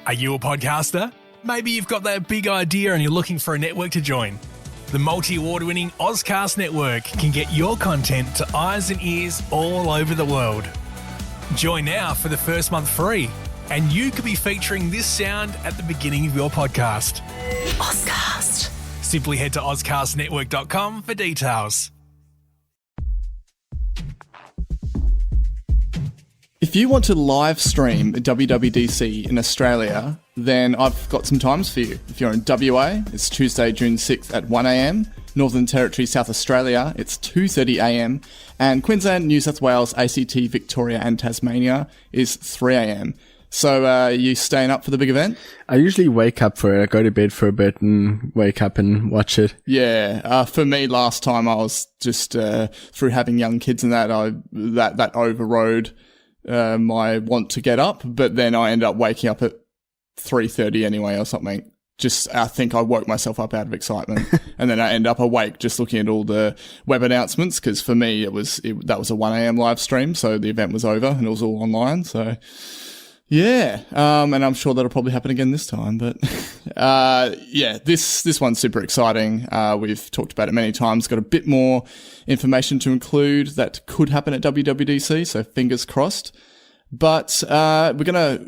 Are you a podcaster? Maybe you've got that big idea and you're looking for a network to join. The multi-award-winning Ozcast Network can get your content to eyes and ears all over the world. Join now for the first month free, and you could be featuring this sound at the beginning of your podcast. Ozcast. Simply head to ozcastnetwork.com for details. If you want to live stream WWDC in Australia, then I've got some times for you. If you're in WA, it's Tuesday, June 6th at 1am. Northern Territory, South Australia, it's 2:30am. And Queensland, New South Wales, ACT, Victoria and Tasmania is 3am. So you staying up for the big event? I usually wake up for it. I go to bed for a bit and wake up and watch it. Yeah. For me, last time I was just through having young kids and that overrode my want to get up, but then I ended up waking up at 3:30 anyway or something. I think I woke myself up out of excitement, and then I end up awake just looking at all the web announcements, because for me that was a 1am live stream, so the event was over and it was all online. So yeah, and I'm sure that'll probably happen again this time. But yeah, this one's super exciting. We've talked about it many times. Got a bit more information to include that could happen at WWDC, so fingers crossed. But we're gonna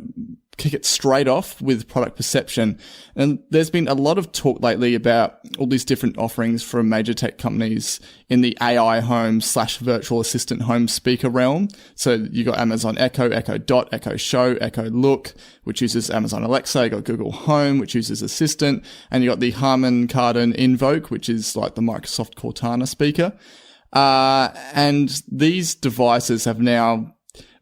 kick it straight off with product perception. And there's been a lot of talk lately about all these different offerings from major tech companies in the AI home / virtual assistant home speaker realm. So you got Amazon Echo, Echo Dot, Echo Show, Echo Look, which uses Amazon Alexa. You got Google Home, which uses Assistant. And you got the Harman Kardon Invoke, which is like the Microsoft Cortana speaker. And these devices have now,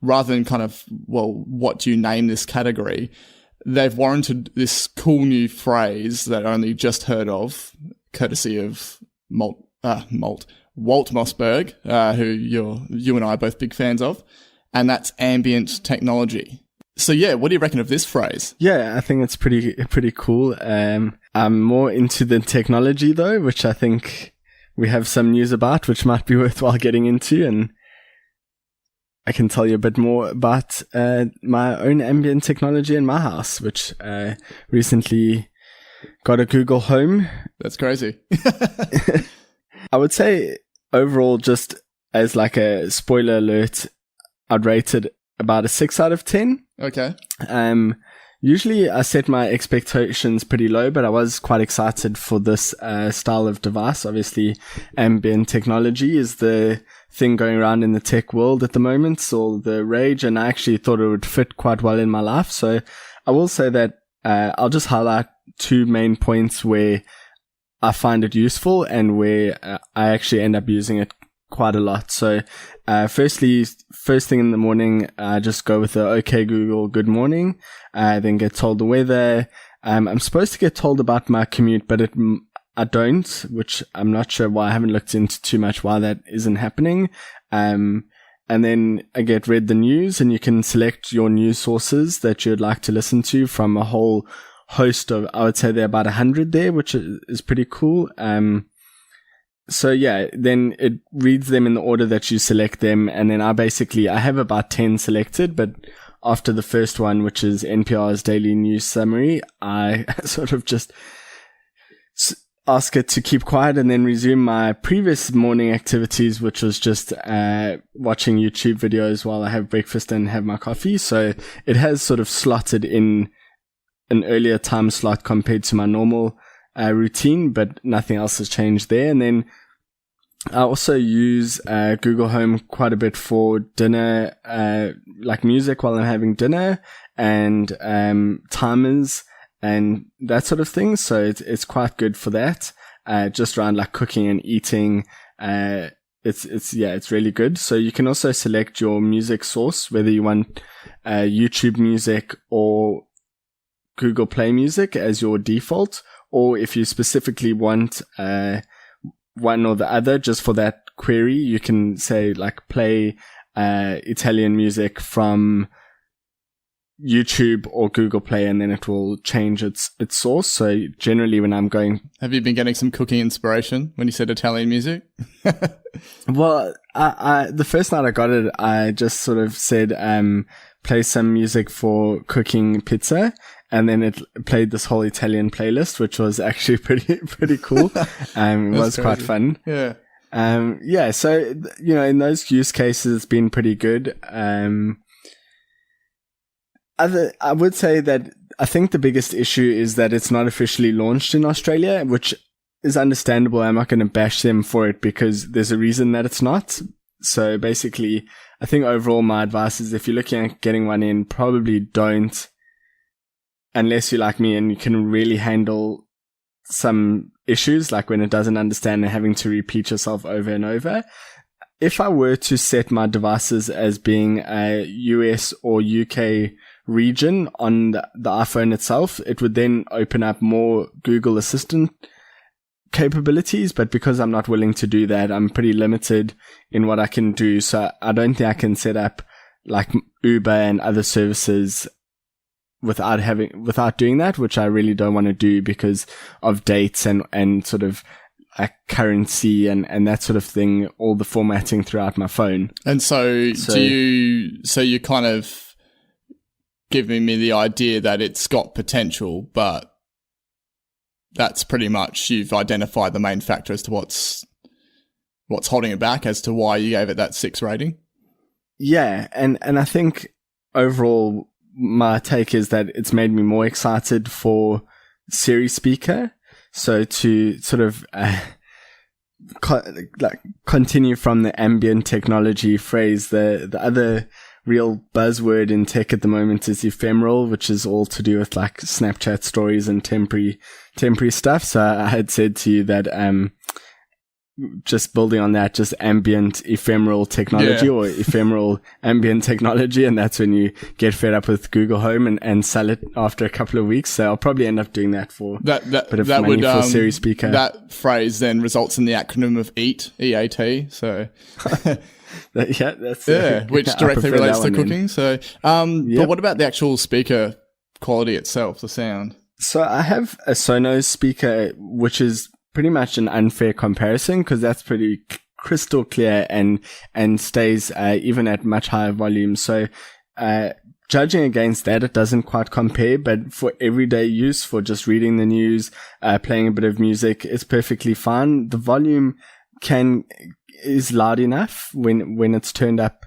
rather than kind of, well, what do you name this category, they've warranted this cool new phrase that I only just heard of, courtesy of Walt Mossberg, who you and I are both big fans of, and that's ambient technology. So yeah, what do you reckon of this phrase? Yeah, I think it's pretty cool. I'm more into the technology though, which I think we have some news about, which might be worthwhile getting into, and I can tell you a bit more about my own ambient technology in my house, which recently got a Google Home. That's crazy. I would say overall, just as like a spoiler alert, I'd rate it about a 6 out of 10. Okay. Usually I set my expectations pretty low, but I was quite excited for this style of device. Obviously, ambient technology is the thing going around in the tech world at the moment, so the rage, and I actually thought it would fit quite well in my life. So I will say that I'll just highlight 2 main points where I find it useful and where I actually end up using it quite a lot. So firstly, first thing in the morning, I just go with the okay Google good morning, then get told the weather. I'm supposed to get told about my commute, but I don't, which I'm not sure why. I haven't looked into too much why that isn't happening. And then I get read the news, and you can select your news sources that you'd like to listen to from a whole host of, I would say there are about 100 there, which is pretty cool. So yeah, then it reads them in the order that you select them. And then I have about 10 selected, but after the first one, which is NPR's daily news summary, I sort of just ask it to keep quiet and then resume my previous morning activities, which was just watching YouTube videos while I have breakfast and have my coffee. So it has sort of slotted in an earlier time slot compared to my normal routine, but nothing else has changed there. And then I also use Google Home quite a bit for dinner, like music while I'm having dinner, and timers and that sort of thing. So it's quite good for that. Just around like cooking and eating. It's really good. So you can also select your music source, whether you want YouTube music or Google Play Music as your default, or if you specifically want one or the other, just for that query, you can say like play Italian music from YouTube or Google Play, and then it will change its source. So generally when I'm going... Have you been getting some cooking inspiration when you said Italian music? Well, I the first night I got it, I just sort of said, play some music for cooking pizza. and then it played this whole Italian playlist, which was actually pretty cool. It was crazy. quite fun. Yeah. So, in those use cases, it's been pretty good. I would say that I think the biggest issue is that it's not officially launched in Australia, which is understandable. I'm not going to bash them for it because there's a reason that it's not. So basically, I think overall my advice is if you're looking at getting one in, probably don't, unless you're like me and you can really handle some issues, like when it doesn't understand and having to repeat yourself over and over. If I were to set my devices as being a US or UK region on the iPhone itself, it would then open up more Google Assistant capabilities, but because I'm not willing to do that, I'm pretty limited in what I can do. So I don't think I can set up like Uber and other services without doing that, which I really don't want to do because of dates and sort of currency and that sort of thing, all the formatting throughout my phone. And so you kind of giving me the idea that it's got potential, but that's pretty much, you've identified the main factor as to what's holding it back, as to why you gave it that 6 rating. Yeah, and I think overall my take is that it's made me more excited for Siri Speaker. So to sort of continue from the ambient technology phrase, the other real buzzword in tech at the moment is ephemeral, which is all to do with like Snapchat stories and temporary stuff. So I had said to you that just building on that, just ambient ephemeral technology or ephemeral ambient technology, and that's when you get fed up with Google Home and sell it after a couple of weeks. So I'll probably end up doing that for a bit of money for Siri Speaker. That phrase then results in the acronym of EAT, E-A-T. So which directly relates to cooking. So, but what about the actual speaker quality itself, the sound? So I have a Sonos speaker, which is pretty much an unfair comparison because that's pretty crystal clear and stays even at much higher volume. So judging against that, it doesn't quite compare, but for everyday use, for just reading the news, playing a bit of music, it's perfectly fine. The volume is loud enough when it's turned up.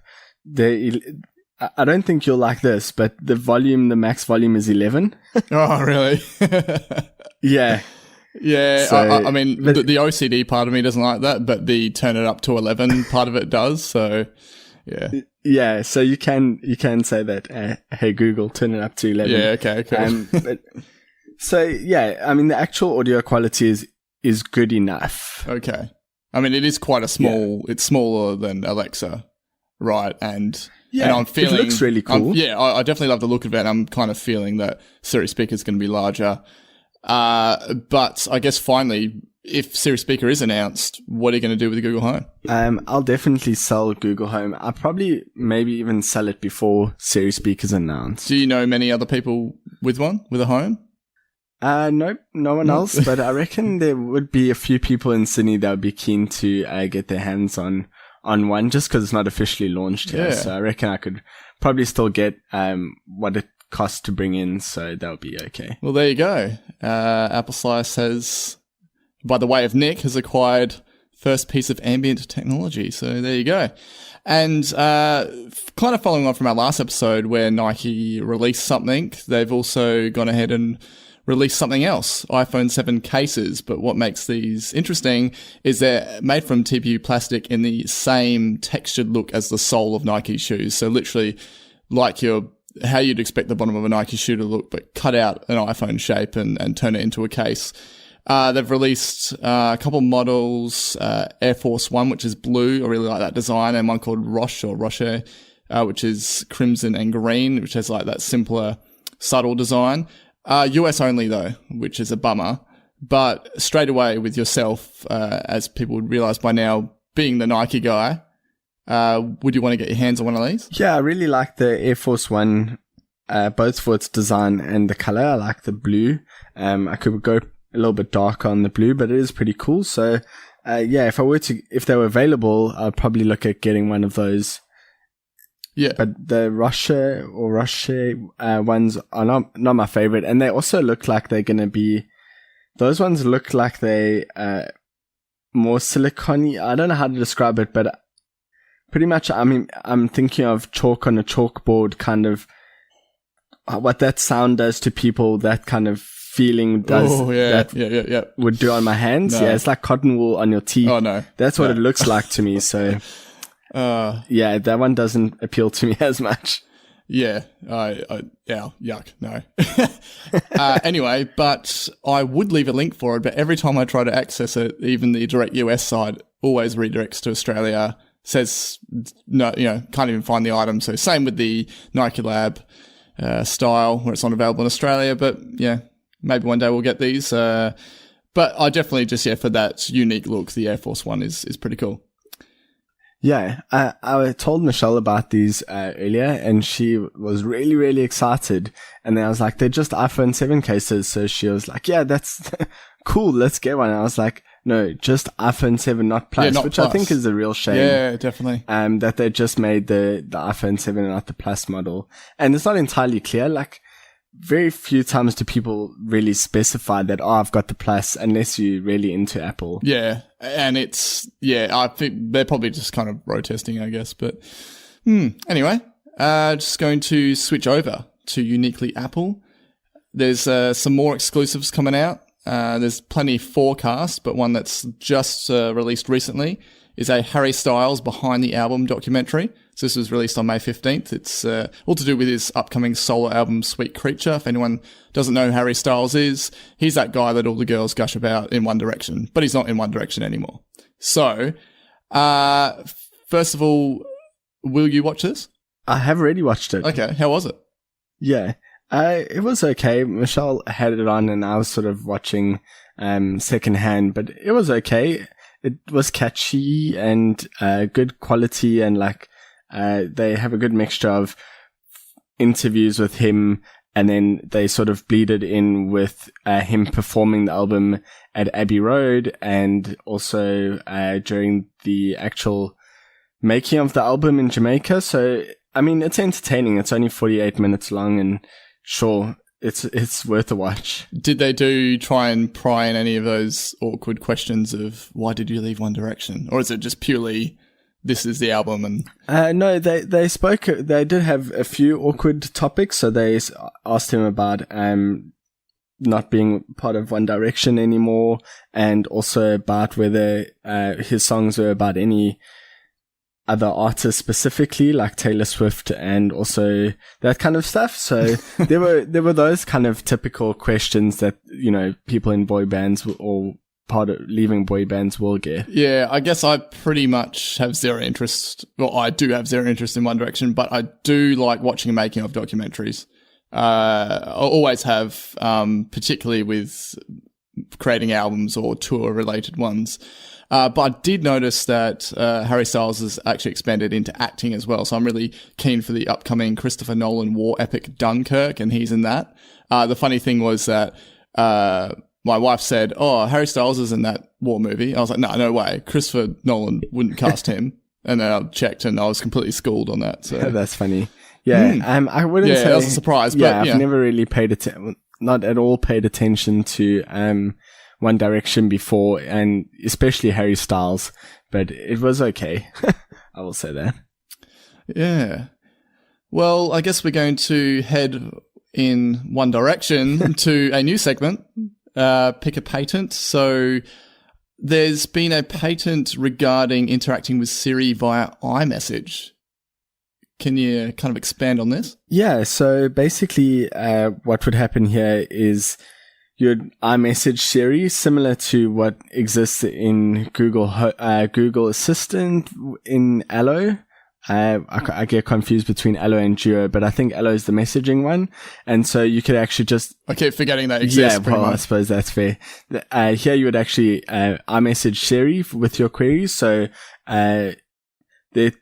I don't think you'll like this, but the max volume is 11. Oh, really? Yeah. Yeah, so, I mean, the OCD part of me doesn't like that, but the turn it up to 11 part of it does. So, yeah. Yeah, so you can say that, hey Google, turn it up to 11. Yeah, okay. So yeah, I mean, the actual audio quality is good enough. Okay. I mean, it is quite a small. Yeah. It's smaller than Alexa, right? And I'm feeling it looks really cool. I definitely love the look of it. I'm kind of feeling that Siri Speaker is going to be larger. But I guess finally, if Siri Speaker is announced, what are you going to do with the Google Home? I'll definitely sell Google Home. I'll probably maybe even sell it before Siri Speaker's announced. Do you know many other people with a home? Nope, no one else, but I reckon there would be a few people in Sydney that would be keen to get their hands on one just because it's not officially launched here. Yeah. So I reckon I could probably still get what it costs to bring in, so that would be okay. Well, there you go. Apple Slice has, by the way of Nick, has acquired first piece of ambient technology. So there you go. And kind of following on from our last episode where Nike released something, they've also gone ahead and released something else, iPhone 7 cases. But what makes these interesting is they're made from TPU plastic in the same textured look as the sole of Nike shoes. So literally like how you'd expect the bottom of a Nike shoe to look, but cut out an iPhone shape and turn it into a case. They've released a couple models, Air Force One, which is blue. I really like that design, and one called Roche, which is crimson and green, which has like that simpler, subtle design. US only though, which is a bummer. But straight away with yourself, as people would realize by now, being the Nike guy, would you want to get your hands on one of these? Yeah, I really like the Air Force One, both for its design and the color. I like the blue. I could go a little bit darker on the blue, but it is pretty cool. So, if they were available, I'd probably look at getting one of those. Yeah. But the Roche ones are not my favorite. And they also look like they're going to be, those ones look like they more silicone-y. I don't know how to describe it, but pretty much, I mean, I'm thinking of chalk on a chalkboard, kind of what that sound does to people, that kind of feeling does. Oh, yeah. Would do on my hands. No. Yeah, it's like cotton wool on your teeth. Oh, no. That's what it looks like to me. So, yeah, that one doesn't appeal to me as much. Yeah, yuck, no. Anyway, but I would leave a link for it, but every time I try to access it, even the direct US side always redirects to Australia, says, no, can't even find the item. So same with the Nike Lab style, where it's not available in Australia, but yeah, maybe one day we'll get these. But I definitely just, for that unique look, the Air Force One is pretty cool. Yeah, I told Michelle about these earlier, and she was really, really excited. And then I was like, they're just iPhone 7 cases. So she was like, yeah, that's cool, let's get one. And I was like, no, just iPhone 7, not Plus, not which Plus. I think is a real shame. Yeah, definitely. That they just made the iPhone 7 and not the Plus model. And it's not entirely clear, like, very few times do people really specify that, I've got the Plus, unless you're really into Apple. Yeah. And I think they're probably just kind of road testing, I guess. But anyway, just going to switch over to uniquely Apple. There's some more exclusives coming out. There's plenty forecast, but one that's just released recently is a Harry Styles Behind the Album documentary. So this was released on May 15th. It's all to do with his upcoming solo album, Sweet Creature. If anyone doesn't know who Harry Styles is, he's that guy that all the girls gush about in One Direction, but he's not in One Direction anymore. So, first of all, will you watch this? I have already watched it. Okay, how was it? Yeah, it was okay. Michelle had it on and I was sort of watching secondhand, but it was okay. It was catchy and good quality, and like they have a good mixture of interviews with him, and then they sort of bleeded in with him performing the album at Abbey Road, and also during the actual making of the album in Jamaica. So, I mean, it's entertaining. It's only 48 minutes long, and sure, it's worth a watch. Did they try and pry in any of those awkward questions of why did you leave One Direction? Or is it just purely this is the album? And no, they spoke, they did have a few awkward topics. So they asked him about not being part of One Direction anymore, and also about whether his songs were about any other artists specifically, like Taylor Swift, and also that kind of stuff. So there were those kind of typical questions that, people in boy bands or part of leaving boy bands will get. Yeah, I guess I pretty much have zero interest. Well, I do have zero interest in One Direction, but I do like watching and making of documentaries. I always have, particularly with creating albums or tour related ones. But I did notice that Harry Styles has actually expanded into acting as well. So I'm really keen for the upcoming Christopher Nolan war epic Dunkirk, and he's in that. The funny thing was that my wife said, Harry Styles is in that war movie. I was like, no way. Christopher Nolan wouldn't cast him. And then I checked and I was completely schooled on that. So that's funny. Yeah, I wouldn't say... that was a surprise. But, I've never really not at all paid attention to One Direction before, and especially Harry Styles, but it was okay. I will say that. Yeah. Well, I guess we're going to head in one direction to a new segment, Pick a Patent. So there's been a patent regarding interacting with Siri via iMessage. Can you kind of expand on this? Yeah, so basically what would happen here is you'd iMessage Siri, similar to what exists in Google Assistant in Allo. I get confused between Allo and Duo, but I think Allo is the messaging one. And so you could actually just... I keep forgetting that exists. Yeah, well, I suppose that's fair. Here you would actually iMessage Siri with your queries. So there are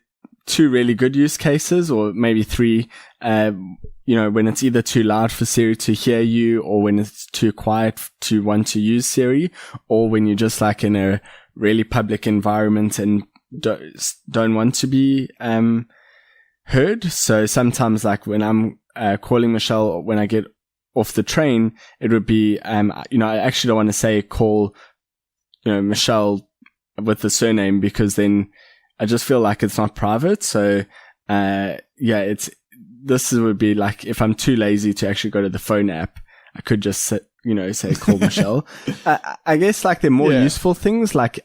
two really good use cases, or maybe three. When it's either too loud for Siri to hear you, or when it's too quiet to want to use Siri, or when you're just like in a really public environment and don't want to be heard. So sometimes, like when I'm calling Michelle when I get off the train, it would be, I actually don't want to say call, Michelle with the surname, because then I just feel like it's not private. So, this would be like, if I'm too lazy to actually go to the phone app, I could just say call Michelle. I guess like they're more useful things, like,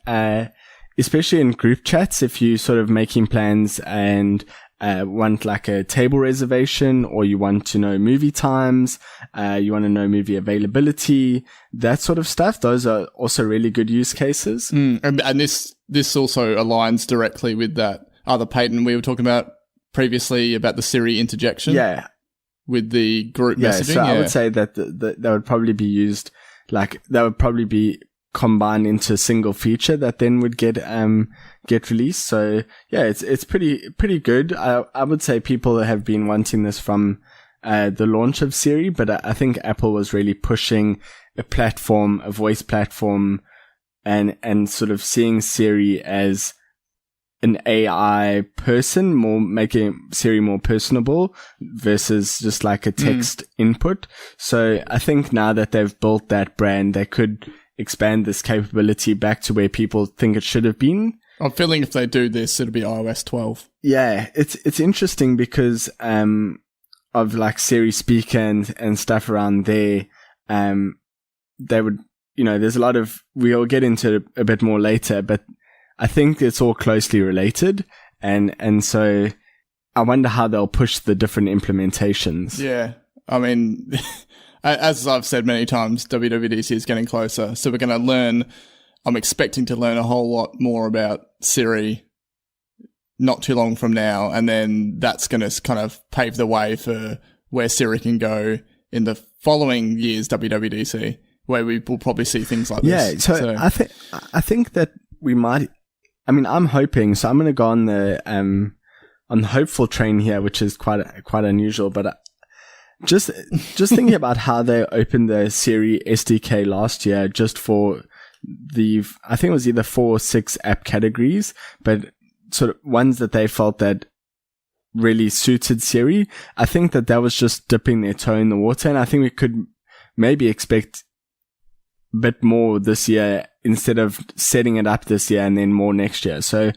especially in group chats, if you sort of making plans and want like a table reservation, or you want to know movie times, you want to know movie availability, that sort of stuff. Those are also really good use cases. And this also aligns directly with that other patent we were talking about previously about the Siri interjection. Yeah. With the group messaging. So I would say that that would probably be used, like that would probably be combined into a single feature that then would get released. So yeah, it's pretty good. I would say people have been wanting this from the launch of Siri, but I think Apple was really pushing a voice platform, and sort of seeing Siri as an AI person, making Siri more personable versus just like a text input. So I think now that they've built that brand, they could expand this capability back to where people think it should have been. I'm feeling if they do this, it'll be iOS 12. Yeah, it's interesting because of like Siri Speaker and stuff around there. They would, there's a lot of, we'll get into it a bit more later, but I think it's all closely related, and so I wonder how they'll push the different implementations. Yeah, I mean, as I've said many times, WWDC is getting closer, so we're going to I'm expecting to learn a whole lot more about Siri not too long from now, and then that's going to kind of pave the way for where Siri can go in the following year's WWDC, where we will probably see things like this. Yeah, so I think that we might. I mean, I'm hoping, so I'm going to go on the hopeful train here, which is quite unusual, but just thinking about how they opened the Siri SDK last year, just for I think it was either 4 or 6 app categories, but sort of ones that they felt that really suited Siri. I think that was just dipping their toe in the water, and I think we could maybe expect bit more this year instead of setting it up this year and then more next year. So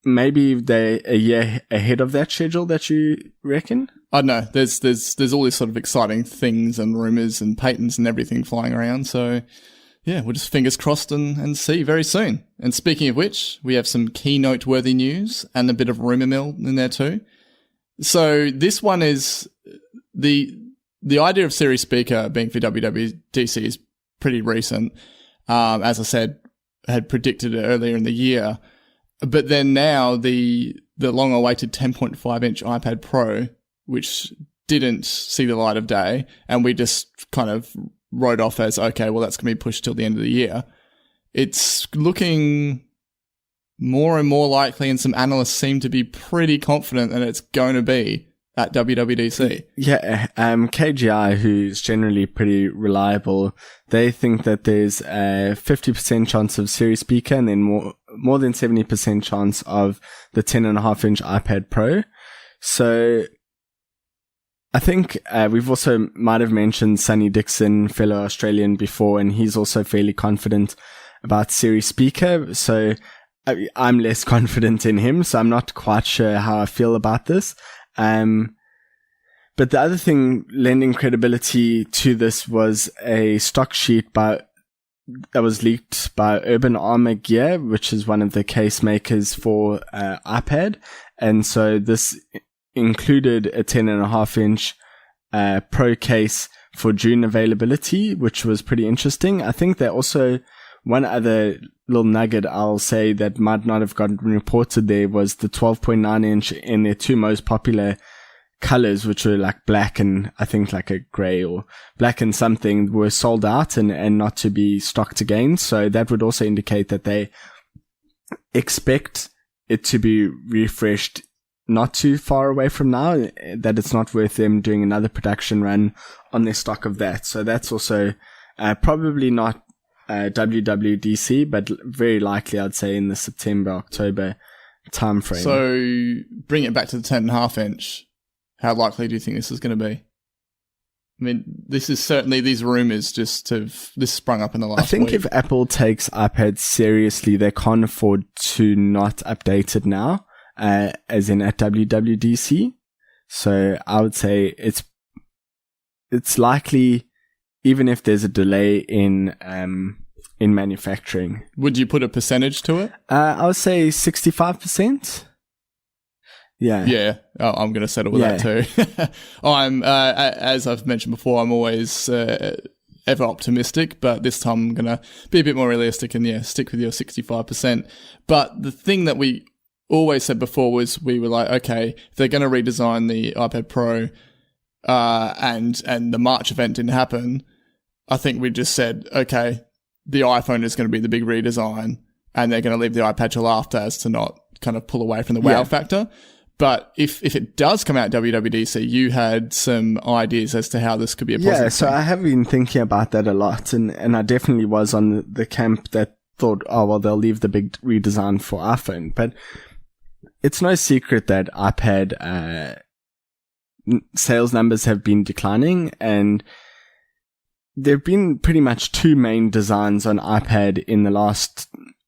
maybe they're a year ahead of that schedule, that you reckon? I don't know. There's all these sort of exciting things and rumors and patents and everything flying around. So yeah, we'll just fingers crossed and see very soon. And speaking of which, we have some keynote worthy news and a bit of rumor mill in there too. So this one is the idea of Siri Speaker being for WWDC is pretty recent. As I said, had predicted it earlier in the year. But then now the long-awaited 10.5-inch iPad Pro, which didn't see the light of day, and we just kind of wrote off as, okay, well, that's going to be pushed till the end of the year. It's looking more and more likely, and some analysts seem to be pretty confident that it's going to be at WWDC. Yeah, KGI, who's generally pretty reliable, they think that there's a 50% chance of Siri Speaker, and then more than 70% chance of the 10.5-inch iPad Pro. So I think we've also might have mentioned Sonny Dixon, fellow Australian, before, and he's also fairly confident about Siri Speaker. So I'm less confident in him, so I'm not quite sure how I feel about this. But the other thing lending credibility to this was a stock sheet that was leaked by Urban Armor Gear, which is one of the case makers for iPad. And so this included a 10.5-inch Pro case for June availability, which was pretty interesting. I think that also one other little nugget I'll say that might not have gotten reported there was the 12.9-inch in their 2 most popular colors, which were like black and I think like a gray or black and something, were sold out and not to be stocked again. So that would also indicate that they expect it to be refreshed not too far away from now, that it's not worth them doing another production run on their stock of that. So that's also probably not WWDC, but very likely I'd say in the September, October time frame. So bring it back to the 10.5 inch. How likely do you think this is going to be? I mean, this is certainly, these rumours this sprung up in the last week. I think if Apple takes iPad seriously, they can't afford to not update it now, as in at WWDC. So I would say it's likely, even if there's a delay in manufacturing. Would you put a percentage to it? I would say 65%. Yeah. Yeah. Oh, I'm going to settle with that too. I'm, as I've mentioned before, I'm always ever optimistic, but this time I'm going to be a bit more realistic and stick with your 65%. But the thing that we always said before was we were like, okay, if they're going to redesign the iPad Pro, and the March event didn't happen, I think we just said, okay, the iPhone is going to be the big redesign and they're going to leave the iPad till after as to not kind of pull away from the wow factor. But if it does come out WWDC, you had some ideas as to how this could be a positive thing. So I have been thinking about that a lot, and I definitely was on the camp that thought, oh, well, they'll leave the big redesign for iPhone. But it's no secret that iPad sales numbers have been declining, and there have been pretty much two main designs on iPad in the last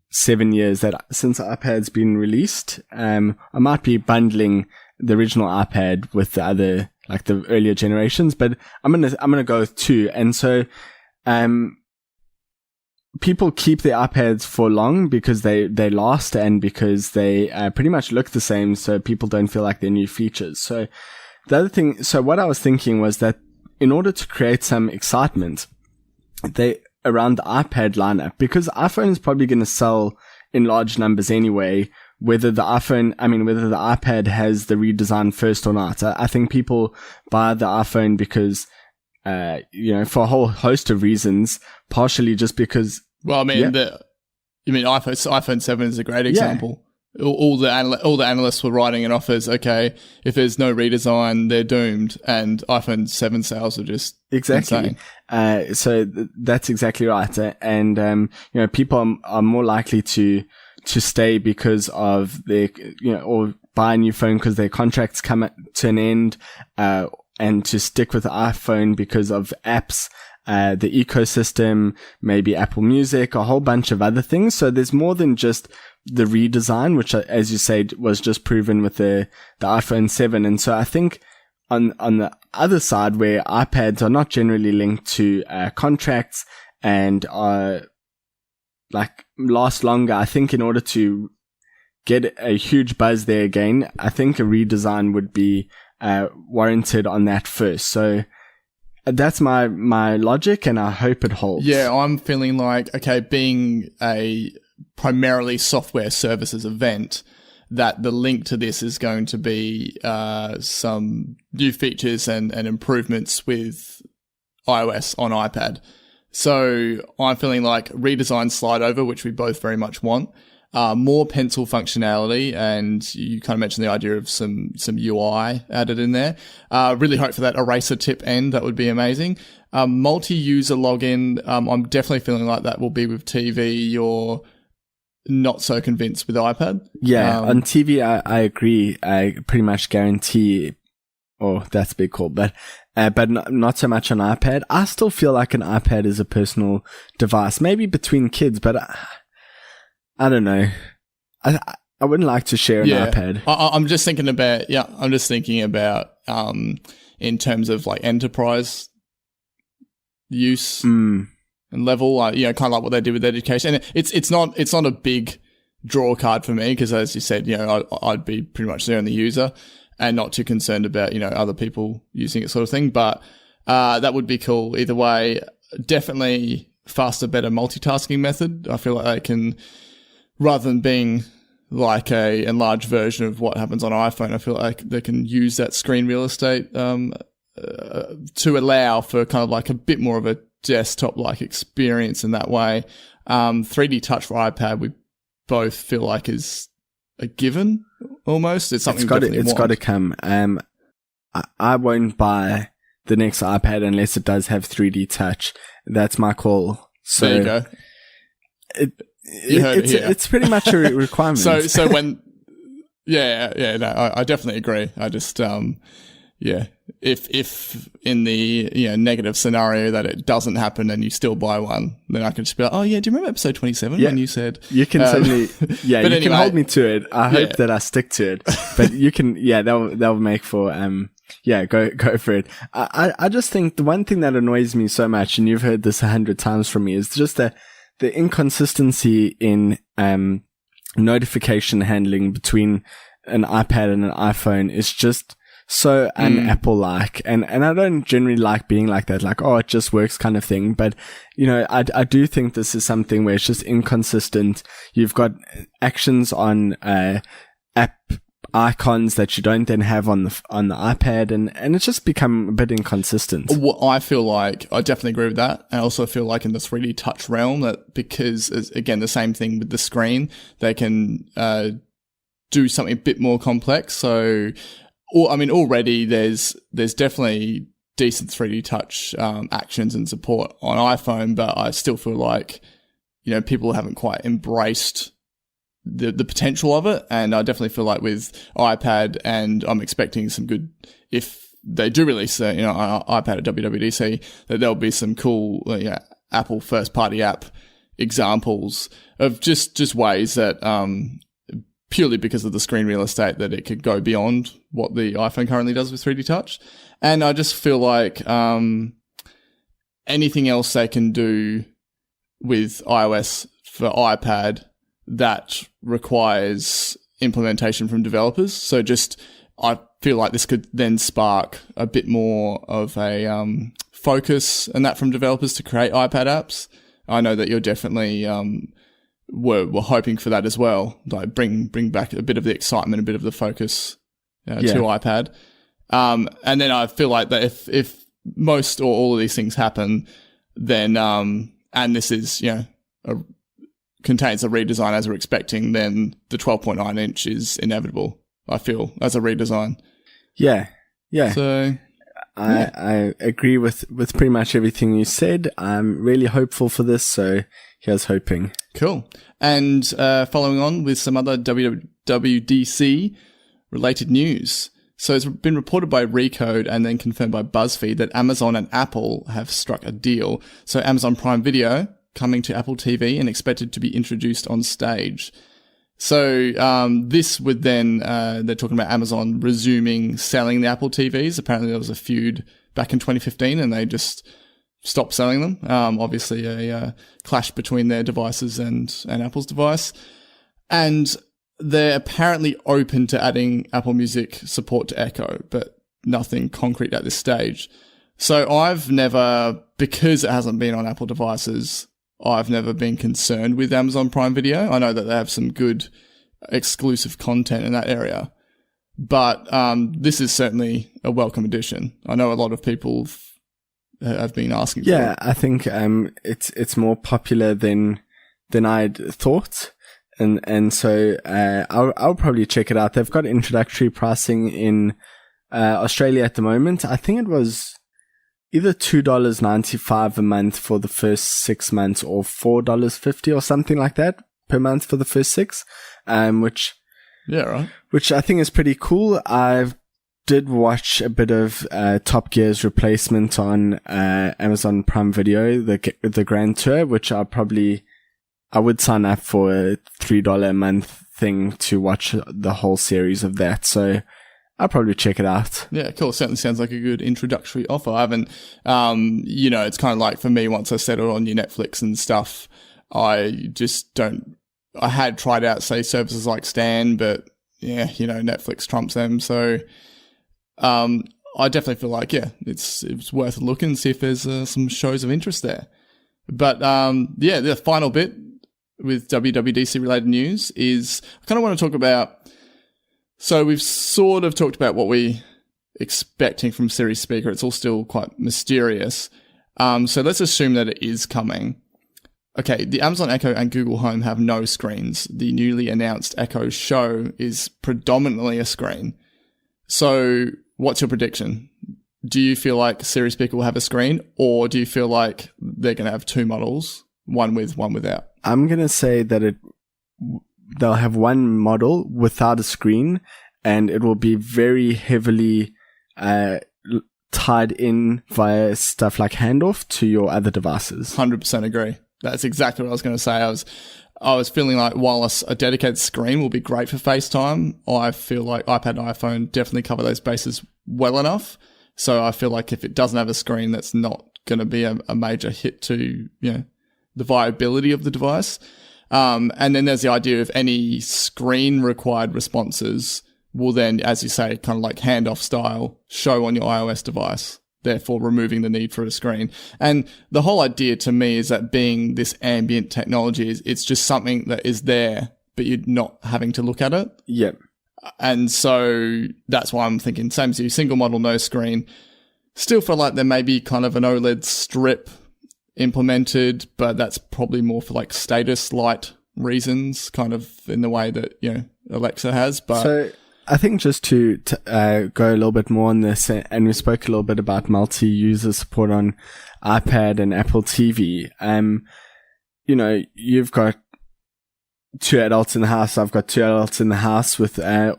7 years since iPad's been released. I might be bundling the original iPad with the other, like the earlier generations, but I'm gonna go with two. And so, people keep their iPads for long because they last and because they pretty much look the same, so people don't feel like they're new features. So the other thing, so what I was thinking was that in order to create some excitement, around the iPad lineup, because iPhone is probably going to sell in large numbers anyway, whether the iPad has the redesign first or not. I think people buy the iPhone because, for a whole host of reasons, partially just because. Well, I mean, iPhone 7 is a great example. All the analysts were writing it off as, okay, if there's no redesign, they're doomed, and iPhone 7 sales are just insane. So that's exactly right. And, people are more likely to stay because of their, or buy a new phone because their contracts come to an end, and to stick with the iPhone because of apps, the ecosystem, maybe Apple Music, a whole bunch of other things. So there's more than just the redesign, which, as you said, was just proven with the iPhone 7. And so I think on the other side, where iPads are not generally linked to contracts and are last longer, I think in order to get a huge buzz there again, I think a redesign would be warranted on that first. So that's my logic, and I hope it holds. Yeah, I'm feeling like, okay, being a primarily software services event, that the link to this is going to be some new features and improvements with iOS on iPad. So I'm feeling like redesign slide over, which we both very much want. More pencil functionality, and you kind of mentioned the idea of some UI added in there. Really hope for that eraser tip end. That would be amazing. Multi-user login. I'm definitely feeling like that will be with TV. You're not so convinced with iPad. Yeah, on TV, I agree. I pretty much guarantee. Oh, that's a big call, but not so much on iPad. I still feel like an iPad is a personal device, maybe between kids, but I don't know. I wouldn't like to share an iPad. I'm just thinking about, in terms of like enterprise use and level, kind of like what they did with education. And it's not a big draw card for me because, as you said, I'd be pretty much the only user and not too concerned about, other people using it sort of thing. But that would be cool either way. Definitely faster, better multitasking method. I feel like they can, rather than being like a enlarged version of what happens on iPhone, I feel like they can use that screen real estate to allow for kind of like a bit more of a desktop-like experience in that way. 3D touch for iPad, we both feel like is a given almost. It's something it's got to come. I won't buy the next iPad unless it does have 3D touch. That's my call. So there you go. It's pretty much a requirement. So when Yeah, no, I definitely agree. I just, if in the negative scenario that it doesn't happen and you still buy one, then I can just be like, oh yeah, do you remember episode 27 when you said you can certainly, but you anyway, can hold me to it. I hope that I stick to it, but you can, that'll make for go for it. I just think the one thing that annoys me so much, and you've heard this 100 times from me, is just the inconsistency in notification handling between an iPad and an iPhone is just so un-Apple-like. And I don't generally like being like that, like, oh, it just works kind of thing. But, I do think this is something where it's just inconsistent. You've got actions on app icons that you don't then have on the iPad, and it's just become a bit inconsistent. Well, I feel like I definitely agree with that. I also feel like in the 3D touch realm that because, again, the same thing with the screen, they can do something a bit more complex. So, already there's definitely decent 3D touch actions and support on iPhone, but I still feel like people haven't quite embraced the potential of it. And I definitely feel like with iPad, and I'm expecting some good, if they do release an iPad at WWDC, that there'll be some cool Apple first party app examples of just ways that purely because of the screen real estate that it could go beyond what the iPhone currently does with 3D touch. And I just feel like anything else they can do with iOS for iPad that requires implementation from developers. So I feel like this could then spark a bit more of a focus and that from developers to create iPad apps. I know that you're definitely were hoping for that as well. Like bring back a bit of the excitement, a bit of the focus to iPad. And then I feel like that if most or all of these things happen, then and this is contains a redesign as we're expecting, then the 12.9 inch is inevitable, I feel, as a redesign. Yeah. So I agree with pretty much everything you said. I'm really hopeful for this, so here's hoping. Cool. And following on with some other WWDC related news. So it's been reported by Recode and then confirmed by BuzzFeed that Amazon and Apple have struck a deal. So Amazon Prime Video coming to Apple TV and expected to be introduced on stage. So this would then, they're talking about Amazon resuming selling the Apple TVs. Apparently there was a feud back in 2015 and they just stopped selling them. Obviously a clash between their devices and Apple's device. And they're apparently open to adding Apple Music support to Echo, but nothing concrete at this stage. So I've never, because it hasn't been on Apple devices, I've never been concerned with Amazon Prime Video. I know that they have some good exclusive content in that area, but this is certainly a welcome addition. I know a lot of people have been asking for it. Yeah, I think it's more popular than I'd thought. And so I'll probably check it out. They've got introductory pricing in Australia at the moment. I think it was either $2.95 a month for the first 6 months or $4.50 or something like that per month for the first 6, which I think is pretty cool. I did watch a bit of Top Gear's replacement on Amazon Prime Video, the Grand Tour, which I would sign up for a $3 a month thing to watch the whole series of that. So I'll probably check it out. Yeah, cool. Certainly sounds like a good introductory offer. I haven't, it's kind of like for me, once I settled on your Netflix and stuff, I had tried out, say, services like Stan, but yeah, Netflix trumps them. So, I definitely feel like, it's worth a look and see if there's some shows of interest there. But, the final bit with WWDC related news is I kind of want to talk about, so we've sort of talked about what we're expecting from Siri Speaker. It's all still quite mysterious. So let's assume that it is coming. Okay, the Amazon Echo and Google Home have no screens. The newly announced Echo Show is predominantly a screen. So what's your prediction? Do you feel like Siri Speaker will have a screen, or do you feel like they're going to have two models, one with, one without? I'm going to say that they'll have one model without a screen, and it will be very heavily tied in via stuff like handoff to your other devices. 100% agree. That's exactly what I was going to say. I was feeling like while a dedicated screen will be great for FaceTime, I feel like iPad and iPhone definitely cover those bases well enough. So I feel like if it doesn't have a screen, that's not going to be a major hit to, the viability of the device. And then there's the idea of any screen required responses will then, as you say, kind of like handoff style, show on your iOS device, therefore removing the need for a screen. And the whole idea to me is that being this ambient technology, it's just something that is there, but you're not having to look at it. Yep. And so that's why I'm thinking, same as you, single model, no screen. Still feel like there may be kind of an OLED strip implemented, but that's probably more for like status light reasons, kind of in the way that, Alexa has. But so I think just to go a little bit more on this, and we spoke a little bit about multi-user support on iPad and Apple TV. You've got 2 adults in the house. I've got 2 adults in the house with, our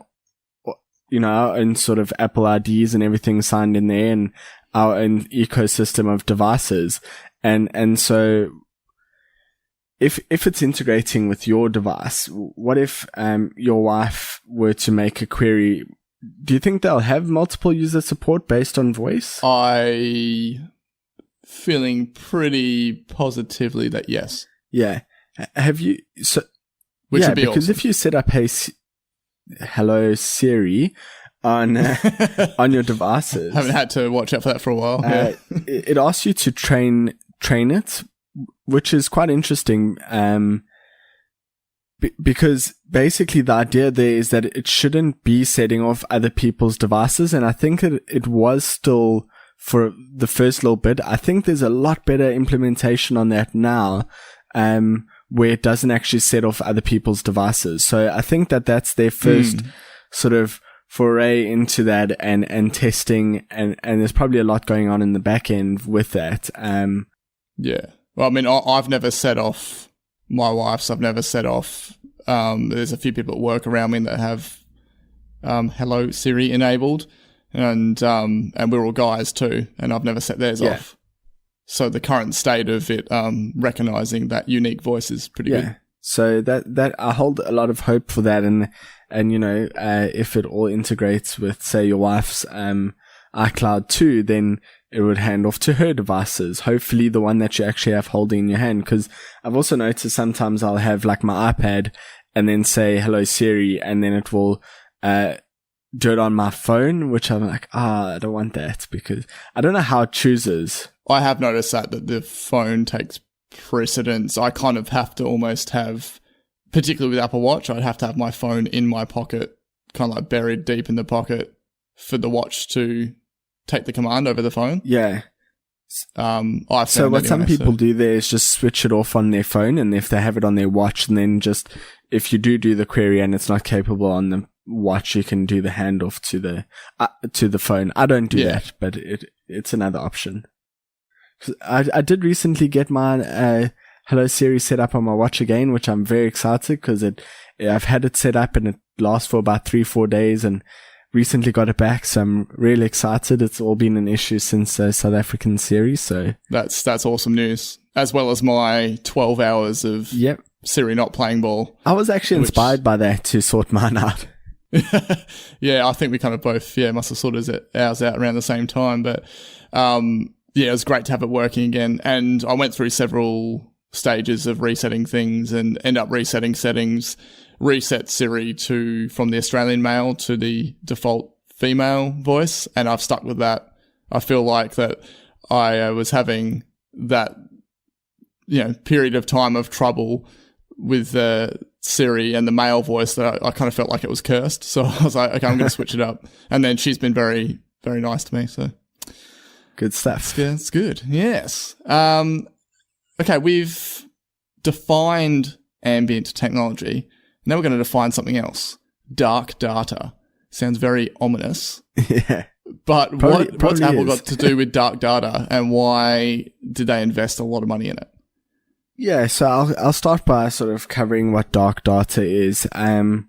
own sort of Apple IDs and everything signed in there, and our own ecosystem of devices. And so if it's integrating with your device, what if your wife were to make a query? Do you think they'll have multiple user support based on voice? I feeling pretty positively that yes. Yeah. Have you? So which would be because awesome. If you set up Hello Siri on your devices, Haven't had to watch out for that for a while. It asks you to train it, which is quite interesting. Because basically the idea there is that it shouldn't be setting off other people's devices, and I think it was still for the first little bit. I think there's a lot better implementation on that now, where it doesn't actually set off other people's devices. So I think that's their first sort of foray into that and testing, and there's probably a lot going on in the back end with that. Yeah. Well, I mean, I've never set off my wife's. I've never set off. There's a few people at work around me that have Hello Siri enabled, and we're all guys too, and I've never set theirs off. So the current state of it recognizing that unique voice is pretty good. So that I hold a lot of hope for that, and if it all integrates with, say, your wife's iCloud too, then it would hand off to her devices. Hopefully the one that you actually have holding in your hand. Because I've also noticed sometimes I'll have like my iPad and then say Hello Siri, and then it will do it on my phone, which I'm like, I don't want that, because I don't know how it chooses. I have noticed that the phone takes precedence. I kind of have to almost have, particularly with Apple Watch, I'd have to have my phone in my pocket, kind of like buried deep in the pocket, for the watch to take the command over the phone. Yeah. So what some people do there is just switch it off on their phone, and if they have it on their watch, and then just, if you do the query and it's not capable on the watch, you can do the handoff to the phone. I don't do that, but it's another option. I did recently get my Hello Siri set up on my watch again, which I'm very excited, because I've had it set up and it lasts for about 3-4 days, and recently got it back, so I'm really excited. It's all been an issue since South African Siri, so that's awesome news, as well as my 12 hours of Siri not playing ball. I was actually inspired by that to sort mine out. Yeah, I think we kind of both must have sorted ours out around the same time, but it was great to have it working again. And I went through several stages of resetting things and end up resetting settings, reset Siri from the Australian male to the default female voice, and I've stuck with that. I feel like that I was having that period of time of trouble with Siri and the male voice that I kind of felt like it was cursed. So I was like, okay, I'm going to switch it up. And then she's been very, very nice to me. So good stuff. It's good. Yes. Okay, we've defined ambient technology. Now we're going to define something else. Dark data. Sounds very ominous. Yeah. But what's Apple got to do with dark data, and why did they invest a lot of money in it? Yeah, so I'll start by sort of covering what dark data is. And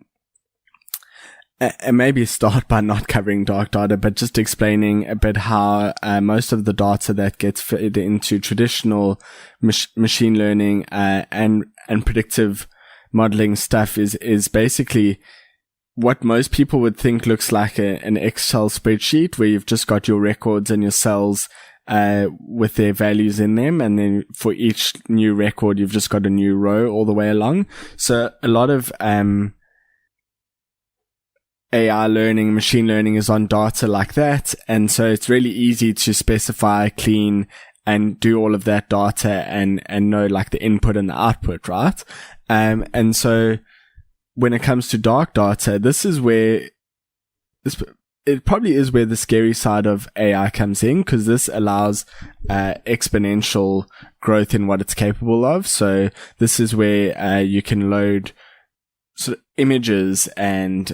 maybe start by not covering dark data, but just explaining a bit how most of the data that gets fed into traditional machine learning and predictive modeling stuff is basically what most people would think looks like an Excel spreadsheet where you've just got your records and your cells with their values in them, and then for each new record you've just got a new row all the way along. So a lot of AI learning, machine learning is on data like that. And so it's really easy to specify, clean, and do all of that data and know like the input and the output, right? And so when it comes to dark data, this is where it probably is where the scary side of AI comes in, because this allows exponential growth in what it's capable of. So this is where you can load sort of images and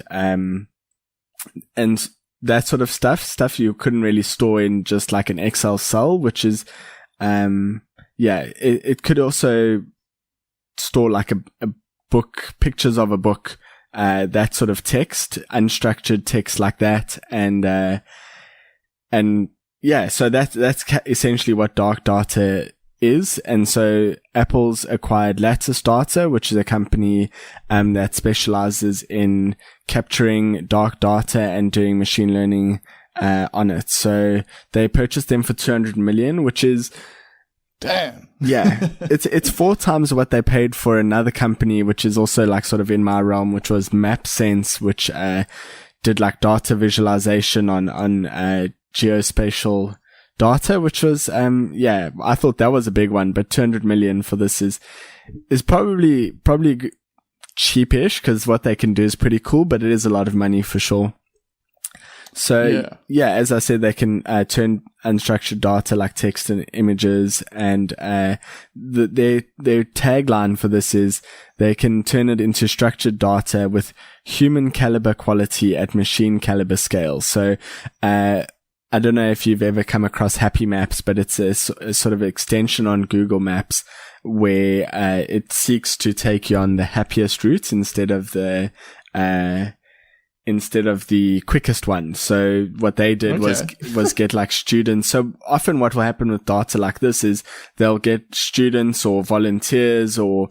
that sort of stuff you couldn't really store in just like an Excel cell, which is it could also store like a book, pictures of a book, that sort of text, unstructured text like that, so that's essentially what dark data is. And so Apple's acquired Lattice Data, which is a company that specializes in capturing dark data and doing machine learning on it. So they purchased them for $200 million, which is damn. Yeah, it's 4 times what they paid for another company, which is also like sort of in my realm, which was MapSense, which did like data visualization on geospatial data, which was I thought that was a big one, but $200 million for this is probably cheapish, because what they can do is pretty cool, but it is a lot of money for sure. So as I said, they can turn unstructured data like text and images, and their tagline for this is they can turn it into structured data with human caliber quality at machine caliber scale. So I don't know if you've ever come across Happy Maps, but it's a sort of extension on Google Maps where it seeks to take you on the happiest route instead of the quickest one. So what they did was get like students. So often what will happen with data like this is they'll get students or volunteers or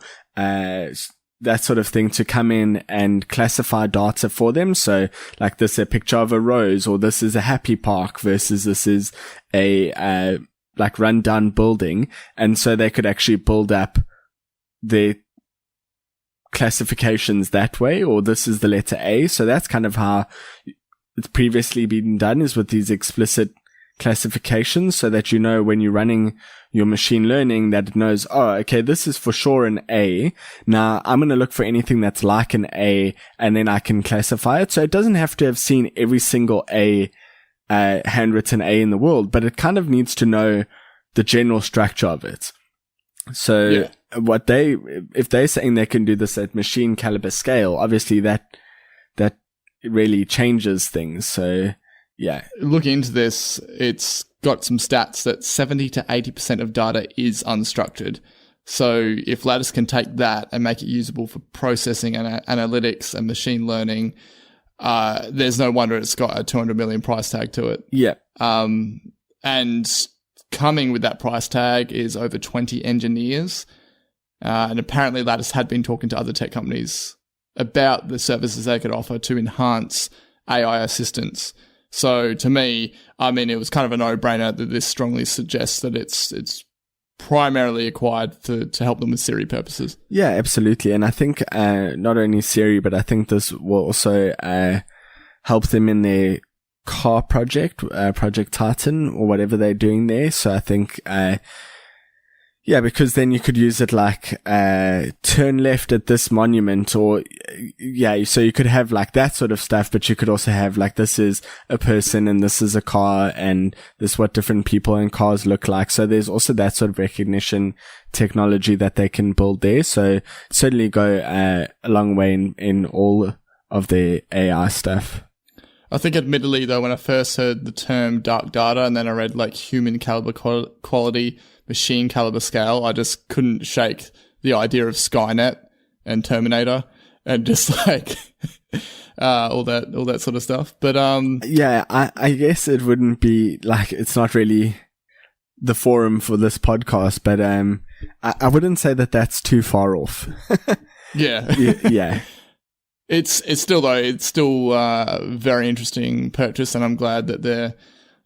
that sort of thing to come in and classify data for them. So like this is a picture of a rose, or this is a happy park versus this is a like rundown building. And so they could actually build up their classifications that way, or this is the letter A. So that's kind of how it's previously been done, is with these explicit classifications, so that you know when you're running your machine learning that it knows, oh, okay, this is for sure an A. Now I'm going to look for anything that's like an A, and then I can classify it. So it doesn't have to have seen every single A, handwritten A in the world, but it kind of needs to know the general structure of it. So if they're saying they can do this at machine caliber scale, obviously that really changes things. So yeah. Looking into this, it's got some stats that 70 to 80% of data is unstructured. So if Lattice can take that and make it usable for processing and analytics and machine learning, there's no wonder it's got a $200 million price tag to it. Yeah. And coming with that price tag is over 20 engineers. And apparently Lattice had been talking to other tech companies about the services they could offer to enhance AI assistance. So to me, I mean, it was kind of a no-brainer that this strongly suggests that it's primarily acquired to help them with Siri purposes. Yeah, absolutely. And I think not only Siri, but I think this will also help them in their car project, Project Titan, or whatever they're doing there. So I think because then you could use it like turn left at this monument, or so you could have like that sort of stuff, but you could also have like this is a person and this is a car and this is what different people and cars look like. So there's also that sort of recognition technology that they can build there. So certainly go a long way in all of their AI stuff. I think admittedly though, when I first heard the term dark data and then I read like human caliber quality machine caliber scale, I just couldn't shake the idea of Skynet and Terminator and just like all that sort of stuff. But yeah, I guess it wouldn't be like, it's not really the forum for this podcast, but I wouldn't say that that's too far off. Yeah. Yeah. It's still a very interesting purchase, and I'm glad that they're,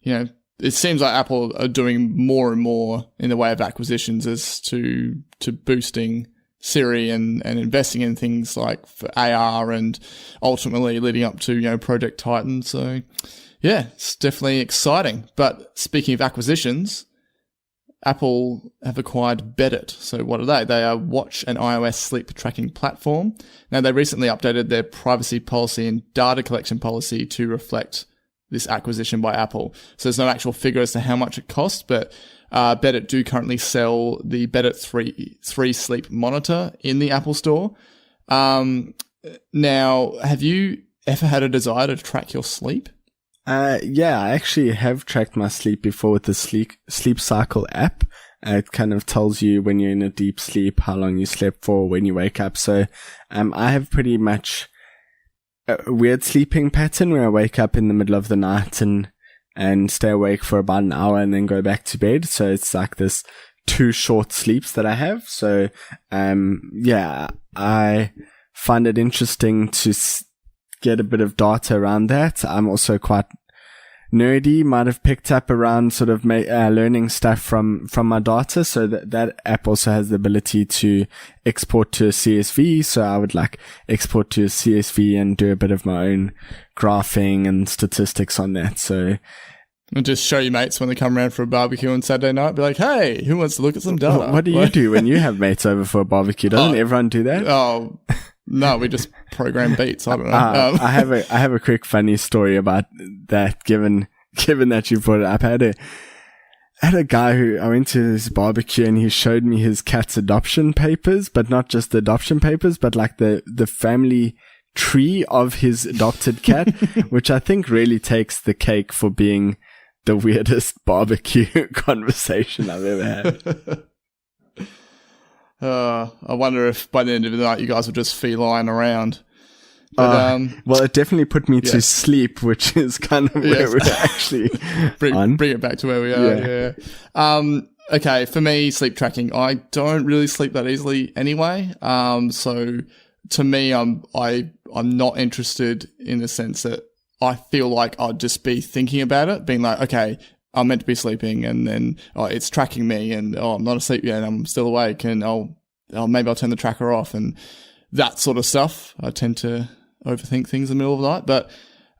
it seems like Apple are doing more and more in the way of acquisitions as to boosting Siri and investing in things like for AR and ultimately leading up to, Project Titan. So yeah, it's definitely exciting. But speaking of acquisitions, Apple have acquired Beddit. So what are they? They are watch and iOS sleep tracking platform. Now, they recently updated their privacy policy and data collection policy to reflect this acquisition by Apple. So there's no actual figure as to how much it costs, but Beddit do currently sell the Beddit 3 sleep monitor in the Apple Store. Now, have you ever had a desire to track your sleep? Yeah, I actually have tracked my sleep before with the sleep cycle app. It kind of tells you when you're in a deep sleep, how long you slept for, when you wake up. So, I have pretty much a weird sleeping pattern where I wake up in the middle of the night and stay awake for about an hour and then go back to bed. So it's like this 2 short sleeps that I have. So, yeah, I find it interesting to get a bit of data around that. I'm also quite nerdy, might have picked up around sort of learning stuff from my data. So that app also has the ability to export to a CSV. So I would like export to a CSV and do a bit of my own graphing and statistics on that. So and just show your mates when they come around for a barbecue on Saturday night. Be like, hey, who wants to look at some data? What do you do when you have mates over for a barbecue? Doesn't everyone do that? Oh, no, we just program beats. I don't know. I have a quick funny story about that. Given that you brought it up, I had a guy who I went to his barbecue and he showed me his cat's adoption papers, but not just the adoption papers, but like the family tree of his adopted cat, which I think really takes the cake for being the weirdest barbecue conversation I've ever had. I wonder if by the end of the night you guys will just feline around. But, well, it definitely put me to sleep, which is kind of where we're actually bring it back to where we are. Yeah. Okay, for me, sleep tracking, I don't really sleep that easily anyway. So to me, I'm not interested in the sense that I feel like I'd just be thinking about it, being like, okay, I'm meant to be sleeping, and then it's tracking me, and I'm not asleep yet, and I'm still awake, and maybe I'll turn the tracker off, and that sort of stuff. I tend to overthink things in the middle of the night, but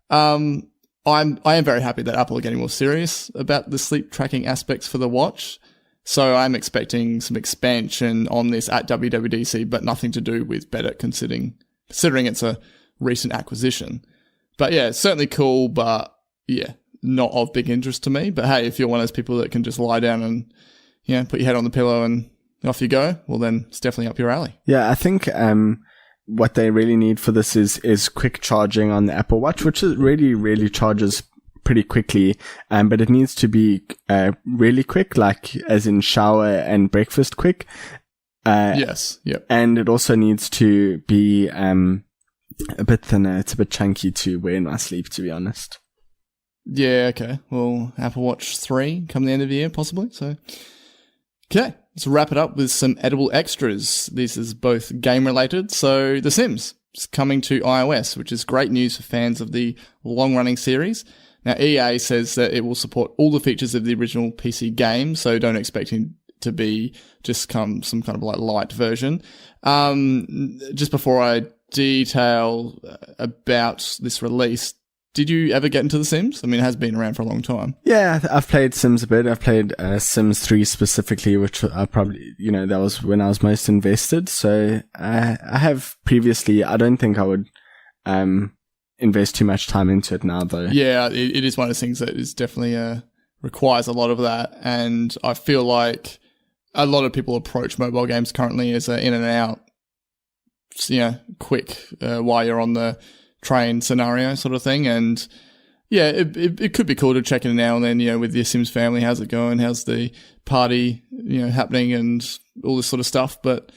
I am very happy that Apple are getting more serious about the sleep tracking aspects for the watch. So I'm expecting some expansion on this at WWDC, but nothing to do with Beddit, considering it's a recent acquisition. But yeah, it's certainly cool, but yeah, not of big interest to me. But hey, if you're one of those people that can just lie down and put your head on the pillow and off you go, well then it's definitely up your alley. Yeah, I think what they really need for this is quick charging on the Apple Watch, which is really charges pretty quickly, but it needs to be really quick, like as in shower and breakfast quick. Yes, yep. And it also needs to be a bit thinner. It's a bit chunky to wear in my sleep, to be honest. Yeah, okay. Well, Apple Watch 3 come the end of the year, possibly. So, okay. Let's wrap it up with some edible extras. This is both game-related. So, The Sims is coming to iOS, which is great news for fans of the long-running series. Now, EA says that it will support all the features of the original PC game, so don't expect it to be just some kind of like light version. Just before I detail about this release, did you ever get into The Sims? I mean, it has been around for a long time. Yeah, I've played Sims a bit. I've played Sims 3 specifically, which I probably, that was when I was most invested. So I have previously. I don't think I would invest too much time into it now, though. Yeah, it is one of those things that is definitely requires a lot of that. And I feel like a lot of people approach mobile games currently as in and out, quick while you're on the train scenario sort of thing. And Yeah, it could be cool to check in now and then, with your Sims family. How's it going? How's the party, happening and all this sort of stuff. But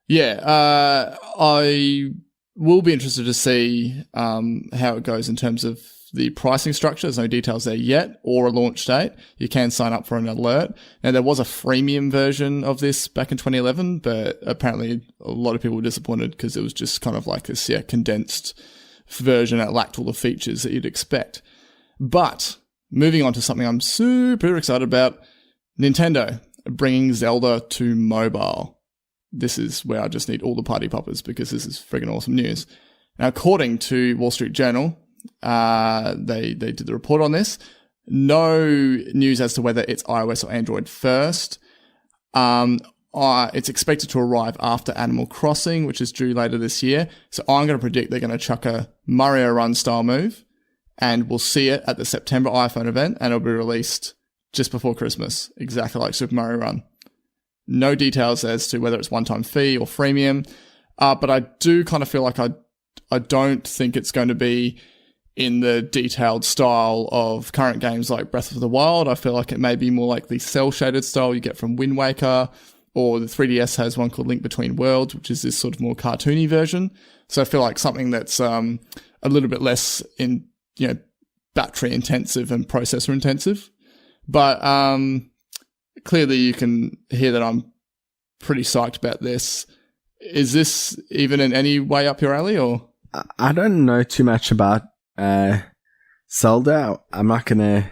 yeah, I will be interested to see how it goes in terms of the pricing structure. There's no details there yet, or a launch date. You can sign up for an alert. Now, there was a freemium version of this back in 2011, but apparently a lot of people were disappointed because it was just kind of like this condensed version that lacked all the features that you'd expect. But moving on to something I'm super excited about, Nintendo bringing Zelda to mobile. This is where I just need all the party poppers because this is friggin' awesome news. Now, according to Wall Street Journal, they did the report on this. No news as to whether it's iOS or Android first. It's expected to arrive after Animal Crossing, which is due later this year. So I'm going to predict they're going to chuck a Mario Run style move, and we'll see it at the September iPhone event, and it'll be released just before Christmas, exactly like Super Mario Run. No details as to whether it's one-time fee or freemium, but I do kind of feel like I don't think it's going to be in the detailed style of current games like Breath of the Wild. I feel like it may be more like the cel-shaded style you get from Wind Waker, or the 3DS has one called Link Between Worlds, which is this sort of more cartoony version. So I feel like something that's a little bit less in battery intensive and processor intensive. But clearly you can hear that I'm pretty psyched about this. Is this even in any way up your alley, or? I don't know too much about Zelda. I'm not gonna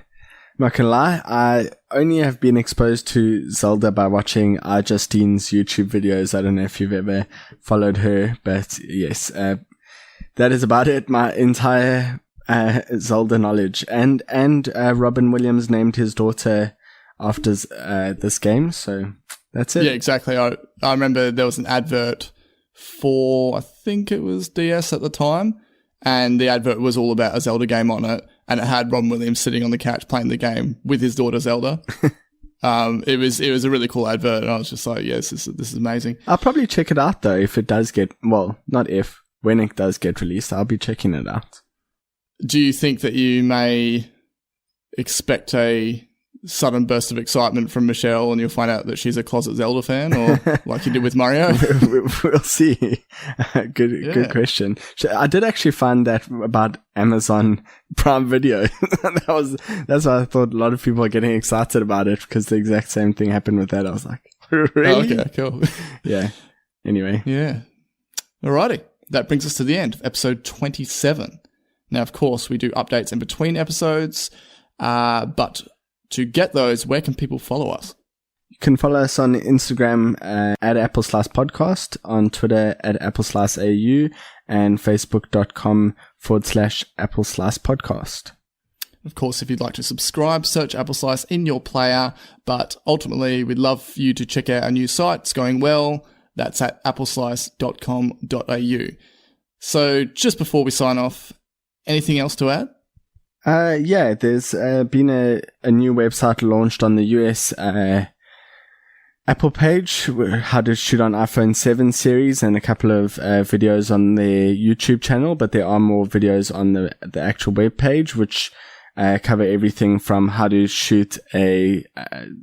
lie. I only have been exposed to Zelda by watching Justine's YouTube videos. I don't know if you've ever followed her, but yes, that is about it. My entire Zelda knowledge, and Robin Williams named his daughter after this game, so that's it. Yeah, exactly. I remember there was an advert for, I think it was DS at the time, and the advert was all about a Zelda game on it, and it had Robin Williams sitting on the couch playing the game with his daughter Zelda. It was a really cool advert, and I was just like, yes, this is amazing. I'll probably check it out though if it does get, well, not if, when it does get released, I'll be checking it out. Do you think that you may expect a sudden burst of excitement from Michelle and you'll find out that she's a closet Zelda fan, or like you did with Mario? We'll see. Good question. I did actually find that about Amazon Prime Video. That's why I thought a lot of people are getting excited about it, because the exact same thing happened with that. I was like, really? Oh, okay, cool. Yeah. Anyway. Yeah. Alrighty. That brings us to the end of episode 27. Now, of course, we do updates in between episodes, but to get those, where can people follow us? You can follow us on Instagram at Apple Slice Podcast, on Twitter at Apple Slice AU, and Facebook.com/Apple Slice Podcast. Of course, if you'd like to subscribe, search Apple Slice in your player, but ultimately, we'd love you to check out our new site. It's going well. That's at appleslice.com.au. So just before we sign off, anything else to add? Yeah, there's been a new website launched on the US Apple page, how to shoot on iPhone 7 series, and a couple of videos on their YouTube channel, but there are more videos on the actual web page, which cover everything from how to shoot a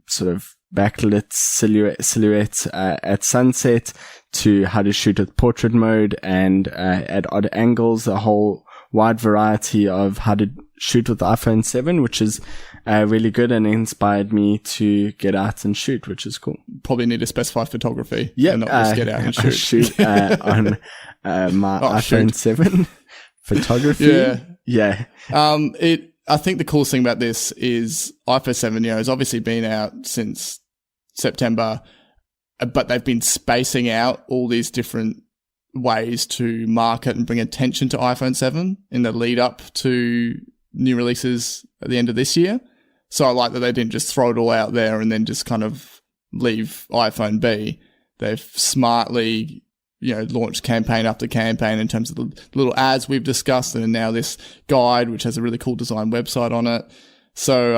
sort of backlit silhouette at sunset, to how to shoot with portrait mode and at odd angles, a whole wide variety of how to shoot with the iPhone 7, which is really good and inspired me to get out and shoot, which is cool. Probably need to specify photography. Yeah, and not just get out and shoot. Shoot on my iPhone 7 photography. Yeah. I think the coolest thing about this is iPhone 7, has obviously been out since September, but they've been spacing out all these different ways to market and bring attention to iPhone 7 in the lead up to new releases at the end of this year. So I like that they didn't just throw it all out there and then just kind of leave iPhone be. They've smartly, launched campaign after campaign in terms of the little ads we've discussed, and now this guide, which has a really cool design website on it. So,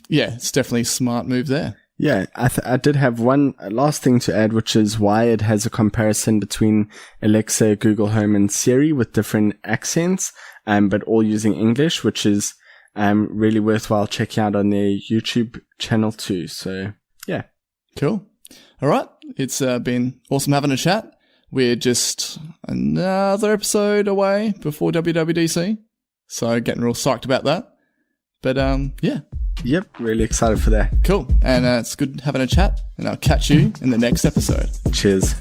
it's definitely a smart move there. Yeah, I did have one last thing to add, which is Wired has a comparison between Alexa, Google Home, and Siri with different accents, but all using English, which is really worthwhile checking out on their YouTube channel too. So yeah. Cool. All right. It's been awesome having a chat. We're just another episode away before WWDC. So getting real psyched about that. But yeah. Yep. Really excited for that. Cool. And it's good having a chat. And I'll catch you in the next episode. Cheers.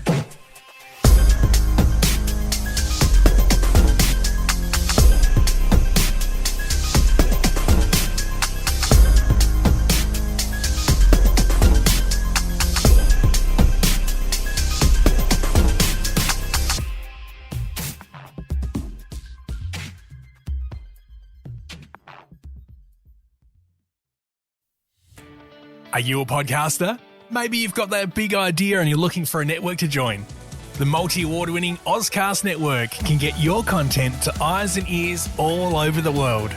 Are you a podcaster? Maybe you've got that big idea and you're looking for a network to join. The multi-award-winning Ozcast network can get your content to eyes and ears all over the world.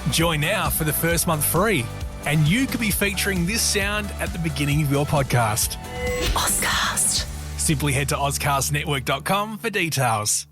Join now for the first month free, and you could be featuring this sound at the beginning of your podcast. Ozcast. Simply head to ozcastnetwork.com for details.